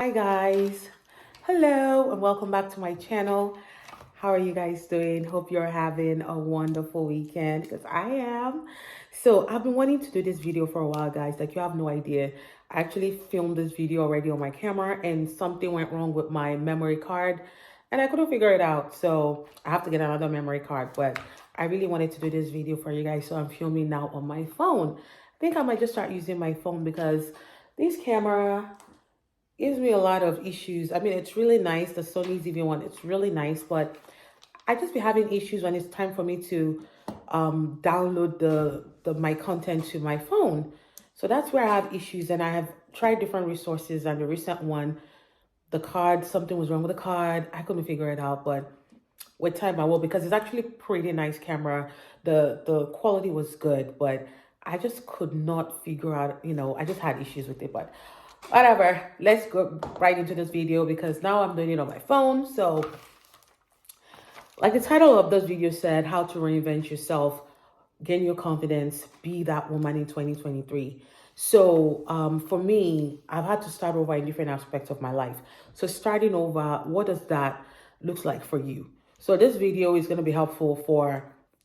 Hi guys, hello and welcome back to my channel. How are you guys doing? Hope you're having a wonderful weekend because I am. So I've been wanting to do this video for a while, guys. Like, you have no idea. I actually filmed this video already on my camera and something went wrong with my memory card and I couldn't figure it out. So I have to get another memory card, but I really wanted to do this video for you guys. So I'm filming now on my phone. I think I might just start using my phone because this camera gives me a lot of issues. I mean, it's really nice. The Sony's even one, it's really nice, but I just be having issues when it's time for me to download the my content to my phone. So that's where I have issues, and I have tried different resources. And the recent one, the card, something was wrong with the card. I couldn't figure it out, but with time I will, because it's actually pretty nice camera. The quality was good, but I just could not figure out, I just had issues with it. But whatever, let's go right into this video because now I'm doing it on my phone. So like the title of this video said, how to reinvent yourself, gain your confidence, be that woman in 2023. So for me, I've had to start over in different aspects of my life. So starting over, what does that look like for you? So this video is going to be helpful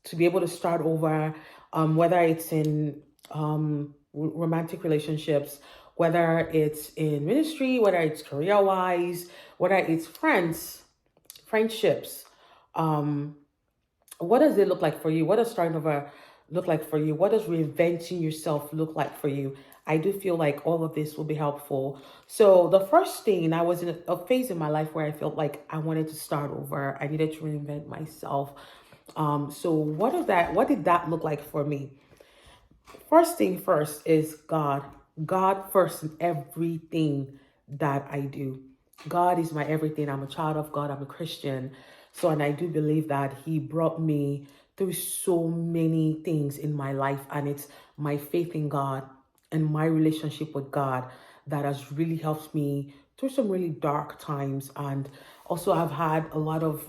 to be able to start over, whether it's in romantic relationships, whether it's in ministry, whether it's career-wise, whether it's friendships. What does it look like for you? What does starting over look like for you? What does reinventing yourself look like for you? I do feel like all of this will be helpful. So the first thing, I was in a phase in my life where I felt like I wanted to start over. I needed to reinvent myself. So what did that look like for me? First thing first is God. God first in everything that I do. God is my everything. I'm a child of God. I'm a Christian. So, and I do believe that He brought me through so many things in my life. And it's my faith in God and my relationship with God that has really helped me through some really dark times. And also, I've had a lot of,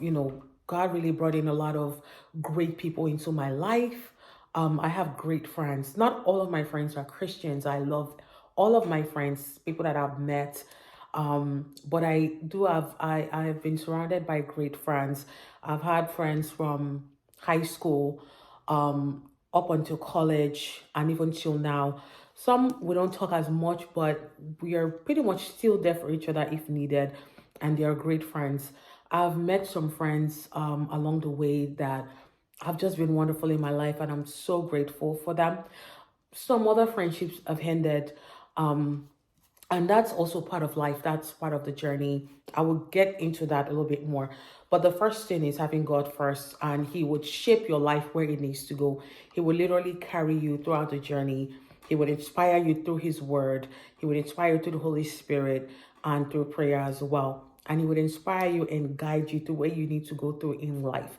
God really brought in a lot of great people into my life. I have great friends. Not all of my friends are Christians. I love all of my friends, people that I've met. But I have been surrounded by great friends. I've had friends from high school, up until college and even till now. Some we don't talk as much, but we are pretty much still there for each other if needed. And they are great friends. I've met some friends along the way that have just been wonderful in my life, and I'm so grateful for them. Some other friendships have ended, and that's also part of life. That's part of the journey. I will get into that a little bit more. But the first thing is having God first, and He would shape your life where it needs to go. He will literally carry you throughout the journey. He would inspire you through His word. He would inspire you through the Holy Spirit and through prayer as well. And He would inspire you and guide you through where you need to go through in life.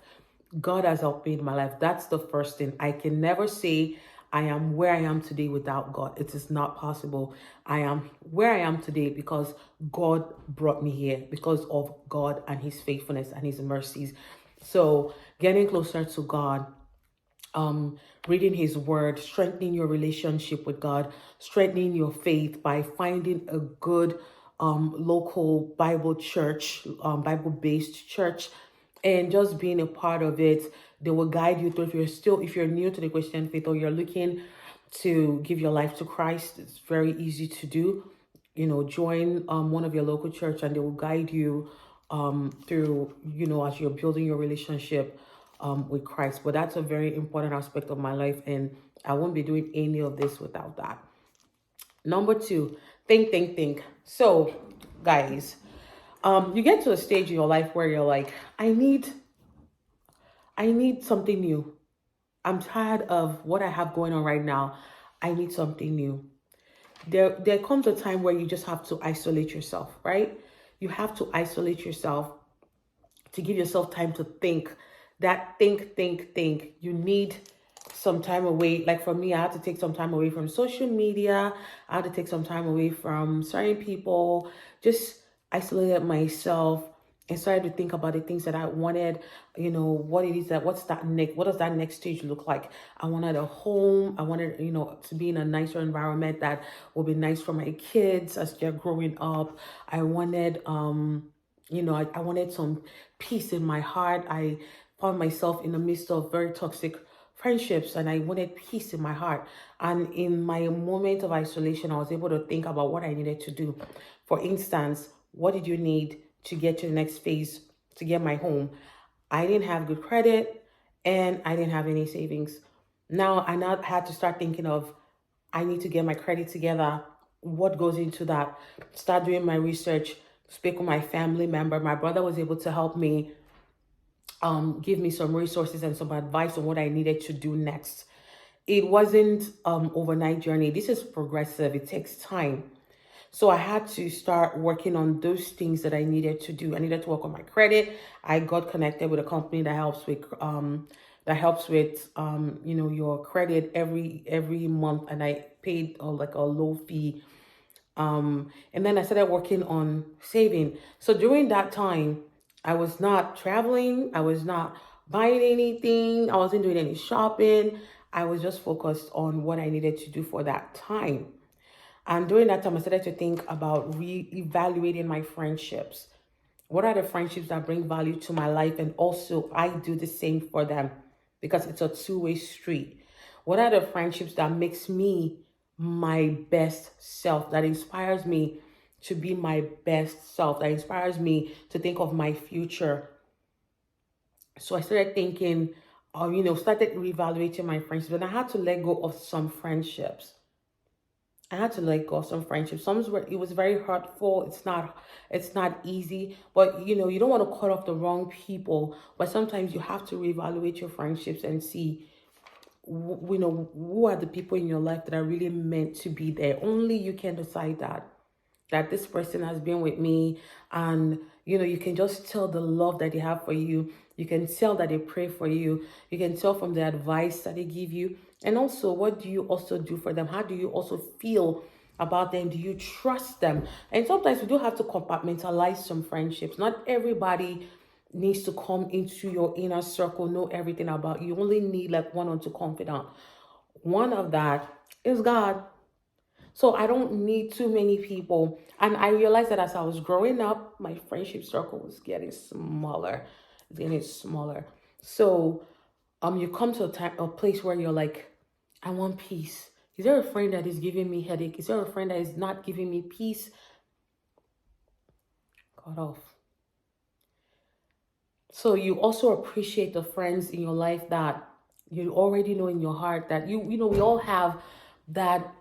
God has helped me in my life. That's the first thing. I can never say I am where I am today without God. It is not possible. I am where I am today because God brought me here, because of God and His faithfulness and His mercies. So getting closer to God, reading His word, strengthening your relationship with God, strengthening your faith by finding a good local Bible church, Bible-based church, and just being a part of it. They will guide you through. If you're new to the Christian faith, or you're looking to give your life to Christ, it's very easy to do. Join one of your local church, and they will guide you through, as you're building your relationship with Christ. But that's a very important aspect of my life, and I won't be doing any of this without that. Number two, think. So, guys, you get to a stage in your life where you're like, I need something new. I'm tired of what I have going on right now. I need something new. There comes a time where you just have to isolate yourself, right? You have to isolate yourself to give yourself time to think. That think. You need some time away. Like for me, I had to take some time away from social media. I had to take some time away from certain people. Just isolated myself and started to think about the things that I wanted, what it is that, what does that next stage look like? I wanted a home. I wanted, to be in a nicer environment that will be nice for my kids as they're growing up. I wanted, I wanted some peace in my heart. I found myself in the midst of very toxic friendships, and I wanted peace in my heart. And in my moment of isolation, I was able to think about what I needed to do. For instance, what did you need to get to the next phase, to get my home? I didn't have good credit and I didn't have any savings. Now I now had to start thinking of, I need to get my credit together. What goes into that? Start doing my research, speak with my family member. My brother was able to help me, give me some resources and some advice on what I needed to do next. It wasn't overnight journey. This is progressive. It takes time. So I had to start working on those things that I needed to do. I needed to work on my credit. I got connected with a company that helps with your credit every month, and I paid like a low fee. And then I started working on saving. So during that time, I was not traveling. I was not buying anything. I wasn't doing any shopping. I was just focused on what I needed to do for that time. And during that time, I started to think about re-evaluating my friendships. What are the friendships that bring value to my life? And also, I do the same for them because it's a two-way street. What are the friendships that makes me my best self, that inspires me to be my best self, that inspires me to think of my future? So I started thinking, started reevaluating my friendships, and I had to let go of some friendships. I had to let go of some friendships. Some were, it was very hurtful. It's not easy, but you don't want to cut off the wrong people. But sometimes you have to reevaluate your friendships and see, who are the people in your life that are really meant to be there. Only you can decide that this person has been with me, and you can just tell the love that they have for you. You can tell that they pray for you. You can tell from the advice that they give you. And also, what do you also do for them? How do you also feel about them? Do you trust them? And sometimes we do have to compartmentalize some friendships. Not everybody needs to come into your inner circle, know everything about you. You only need like one or two confidant. One of that is God. So I don't need too many people. And I realized that as I was growing up, my friendship circle was getting smaller. It's getting smaller. So you come to a place where you're like, I want peace. Is there a friend that is giving me headache? Is there a friend that is not giving me peace? Cut off. So you also appreciate the friends in your life that you already know in your heart, that we all have that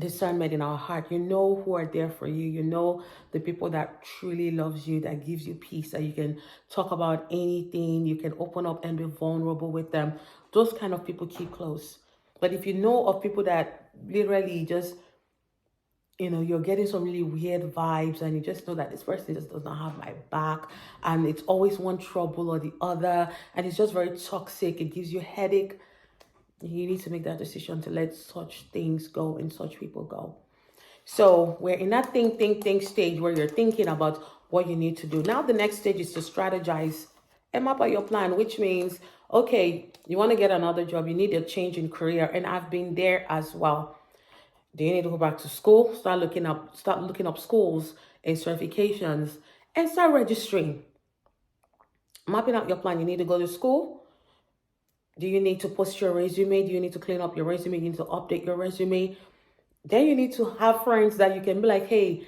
discernment in our heart. You know who are there for you. You know the people that truly loves you, that gives you peace, that you can talk about anything. You can open up and be vulnerable with them. Those kind of people, keep close. But if you know of people that literally just, you're getting some really weird vibes, and you just know that this person just does not have my back, and it's always one trouble or the other, and it's just very toxic, it gives you a headache, you need to make that decision to let such things go and such people go. So we're in that think stage where you're thinking about what you need to do. Now the next stage is to strategize and map out your plan, which means, okay, you want to get another job, you need a change in career, and I've been there as well. Do you need to go back to school? Start looking up schools and certifications and start registering. Mapping out your plan. You need to go to school. Do you need to post your resume? Do you need to clean up your resume? You need to update your resume. Then you need to have friends that you can be like, hey,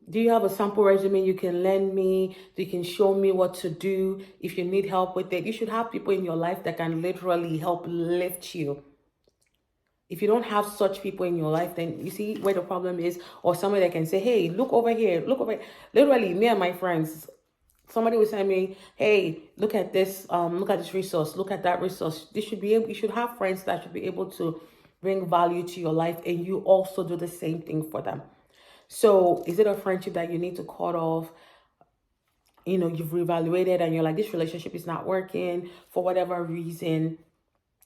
do you have a sample resume you can lend me? You can show me what to do. If you need help with it, you should have people in your life that can literally help lift you. If you don't have such people in your life, then you see where the problem is. Or somebody that can say, hey, look over here, look over here. Literally, me and my friends, somebody would say to me, hey, look at this resource, look at that resource. You should have friends that should be able to bring value to your life, and you also do the same thing for them. So is it a friendship that you need to cut off? You've reevaluated and you're like, this relationship is not working for whatever reason.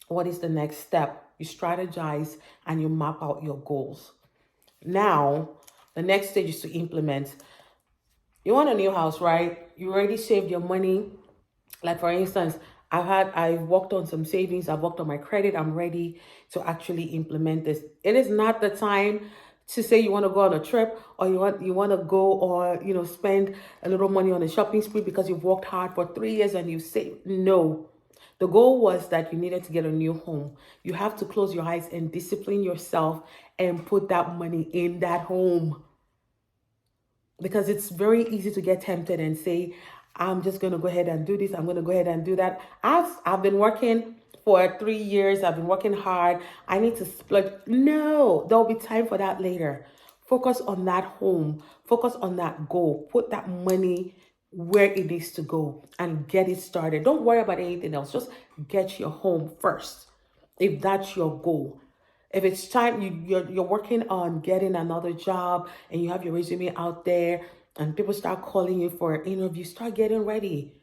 What is the next step? You strategize and you map out your goals. Now, the next stage is to implement. You want a new house, right? You already saved your money. Like for instance, I've worked on some savings, I've worked on my credit, I'm ready to actually implement this. It is not the time to say you want to go on a trip, or you want to go, or spend a little money on a shopping spree because you've worked hard for 3 years and you've saved. No. The goal was that you needed to get a new home. You have to close your eyes and discipline yourself and put that money in that home, because it's very easy to get tempted and say, I'm just going to go ahead and do this, I'm going to go ahead and do that. I've been working for 3 years, I've been working hard, I need to splurge. No, there'll be time for that later. Focus on that home, focus on that goal, put that money where it needs to go and get it started. Don't worry about anything else, just get your home first, if that's your goal. If it's time you're working on getting another job and you have your resume out there and people start calling you for an interview, start getting ready.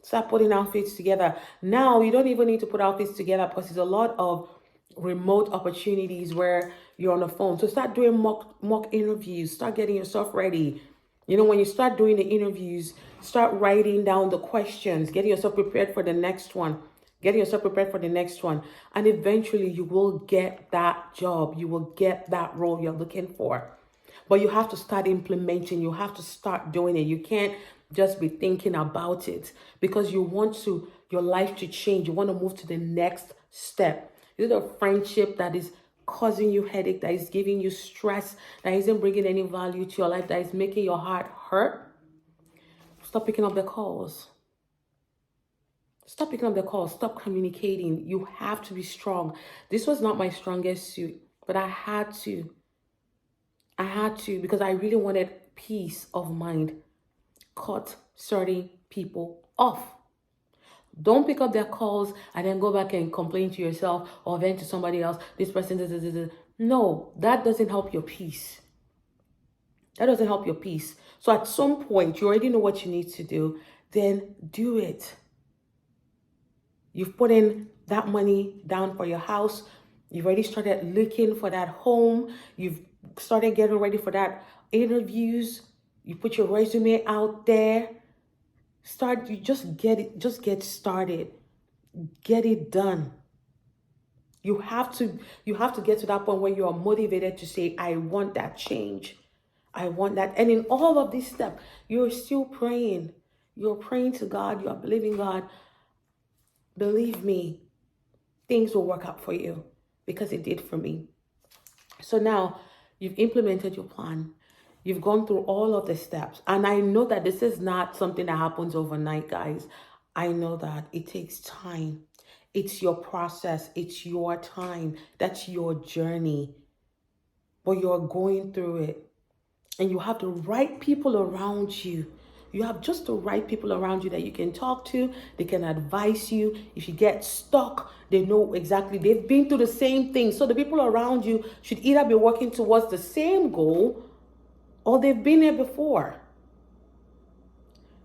Start putting outfits together. Now you don't even need to put outfits together because there's a lot of remote opportunities where you're on the phone. So start doing mock interviews. Start getting yourself ready. When you start doing the interviews, start writing down the questions, getting yourself prepared for the next one. Getting yourself prepared for the next one. And eventually you will get that job. You will get that role you're looking for. But you have to start implementing. You have to start doing it. You can't just be thinking about it, because you want your life to change. You want to move to the next step. Is it a friendship that is causing you headache, that is giving you stress, that isn't bringing any value to your life, that is making your heart hurt? Stop picking up the calls. Stop picking up the call. Stop communicating. You have to be strong. This was not my strongest suit, but I had to. Because I really wanted peace of mind. Cut certain people off. Don't pick up their calls and then go back and complain to yourself or vent to somebody else. This person. No, that doesn't help your peace. That doesn't help your peace. So at some point, you already know what you need to do. Then do it. You've put in that money down for your house. You've already started looking for that home. You've started getting ready for that interviews. You put your resume out there. Just get started. Get it done. You have to get to that point where you are motivated to say, I want that change. I want that. And in all of this stuff, you're still praying. You're praying to God. You are believing God. Believe me, things will work out for you, because it did for me. So now you've implemented your plan. You've gone through all of the steps. And I know that this is not something that happens overnight, guys. I know that it takes time. It's your process. It's your time. That's your journey. But you're going through it. And you have the right people around you. You have just the right people around you that you can talk to. They can advise you. If you get stuck, they know exactly. They've been through the same thing. So the people around you should either be working towards the same goal, or they've been there before.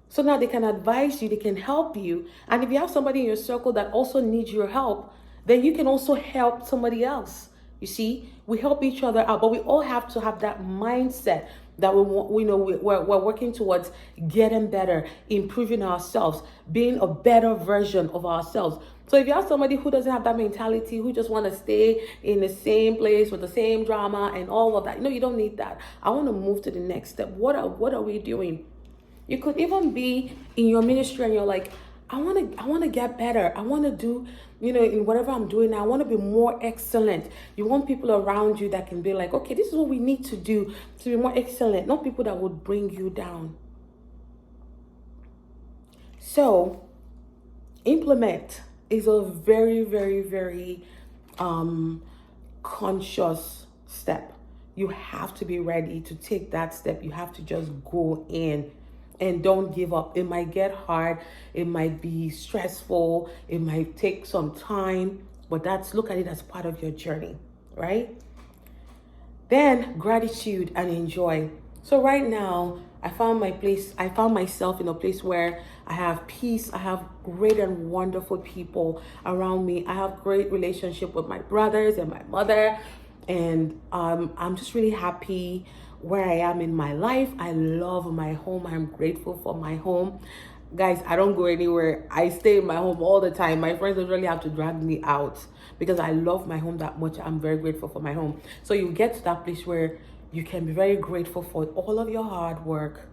So now they can advise you. They can help you. And if you have somebody in your circle that also needs your help, then you can also help somebody else. You see, we help each other out, but we all have to have that mindset that we're working towards getting better, improving ourselves, being a better version of ourselves. So if you have somebody who doesn't have that mentality, who just want to stay in the same place with the same drama and all of that, you don't need that. I want to move to the next step. What are we doing? You could even be in your ministry and you're like, I want to get better. I want to do, in whatever I'm doing now, I want to be more excellent. You want people around you that can be like, okay, this is what we need to do to be more excellent, not people that would bring you down. So, implement is a very, very, very conscious step. You have to be ready to take that step. You have to just go in. And don't give up. It might get hard. It might be stressful. It might take some time. But look at it as part of your journey, right? Then gratitude and enjoy. So right now, I found myself in a place where I have peace. I have great and wonderful people around me. I have great relationship with my brothers and my mother. And I'm just really happy where I am in my life. I love my home. I'm grateful for my home. Guys, I don't go anywhere. I stay in my home all the time. My friends don't really have to drag me out because I love my home that much. I'm very grateful for my home. So you get to that place where you can be very grateful for all of your hard work.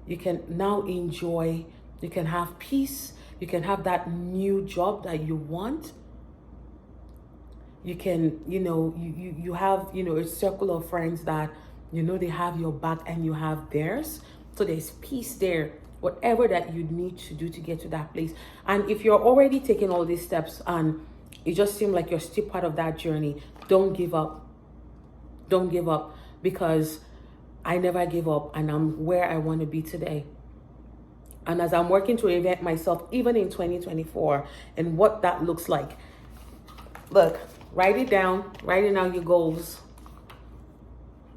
You can now enjoy, you can have peace, you can have that new job that you want. You can, you have, a circle of friends that, they have your back and you have theirs. So there's peace there, whatever that you need to do to get to that place. And if you're already taking all these steps and it just seems like you're still part of that journey, don't give up. Don't give up, because I never give up and I'm where I want to be today. And as I'm working to reinvent myself, even in 2024, and what that looks like, look, writing down your goals.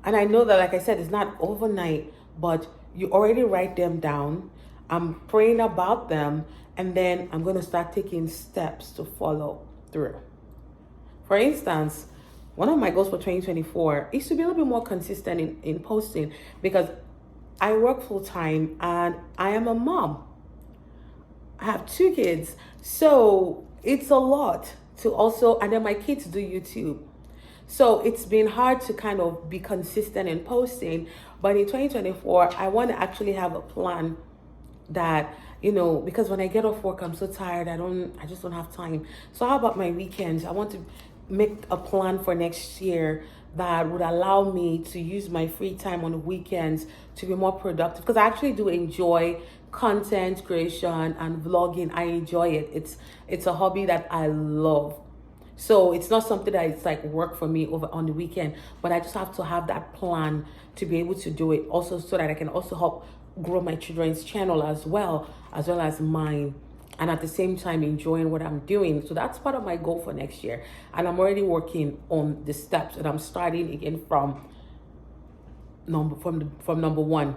And I know that, like I said, it's not overnight, but you already write them down. I'm praying about them, and then I'm going to start taking steps to follow through. For instance, one of my goals for 2024 is to be a little bit more consistent in posting, because I work full time and I am a mom. I have 2 kids. So it's a lot to also, and then my kids do YouTube. So it's been hard to kind of be consistent in posting. But in 2024, I want to actually have a plan that, because when I get off work, I'm so tired. I just don't have time. So how about my weekends? I want to make a plan for next year that would allow me to use my free time on the weekends to be more productive, because I actually do enjoy content creation and vlogging. I enjoy it. It's a hobby that I love. So it's not something that it's like work for me over on the weekend, but I just have to have that plan to be able to do it also, so that I can also help grow my children's channel as well as mine, and at the same time enjoying what I'm doing. So that's part of my goal for next year. And I'm already working on the steps, and I'm starting again from number 1,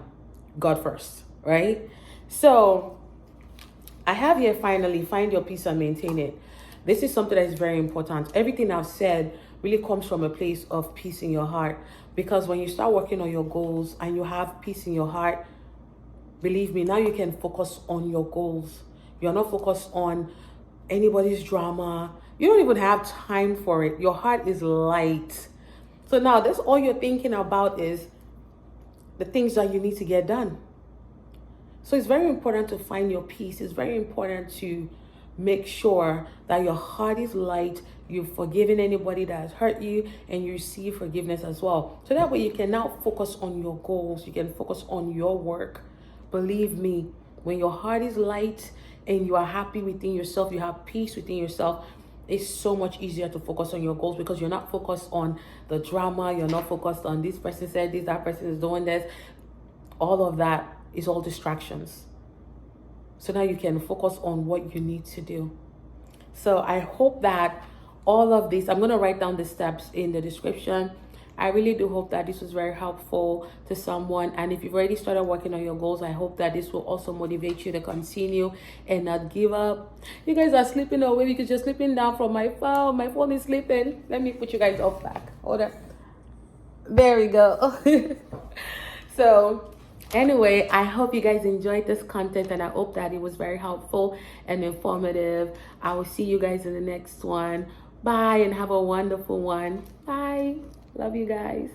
God first, right? So I have here, finally, find your peace and maintain it. This is something that is very important. Everything I've said really comes from a place of peace in your heart, because when you start working on your goals and you have peace in your heart, believe me, now you can focus on your goals. You're not focused on anybody's drama. You don't even have time for it. Your heart is light. So now that's all you're thinking about is the things that you need to get done. So it's very important to find your peace. It's very important to make sure that your heart is light, you've forgiven anybody that has hurt you, and you receive forgiveness as well. So that way you can now focus on your goals. You can focus on your work. Believe me, when your heart is light and you are happy within yourself, you have peace within yourself, it's so much easier to focus on your goals, because you're not focused on the drama. You're not focused on this person said this, that person is doing this. All of that is all distractions. So now you can focus on what you need to do. So I hope that all of this, I'm going to write down the steps in the description. I really do hope that this was very helpful to someone. And if you've already started working on your goals, I hope that this will also motivate you to continue and not give up. You guys are sleeping away because you're sleeping down from my phone. My phone is sleeping. Let me put you guys off back. Hold on. There we go. So anyway, I hope you guys enjoyed this content, and I hope that it was very helpful and informative. I will see you guys in the next one. Bye, and have a wonderful one. Bye. Love you guys.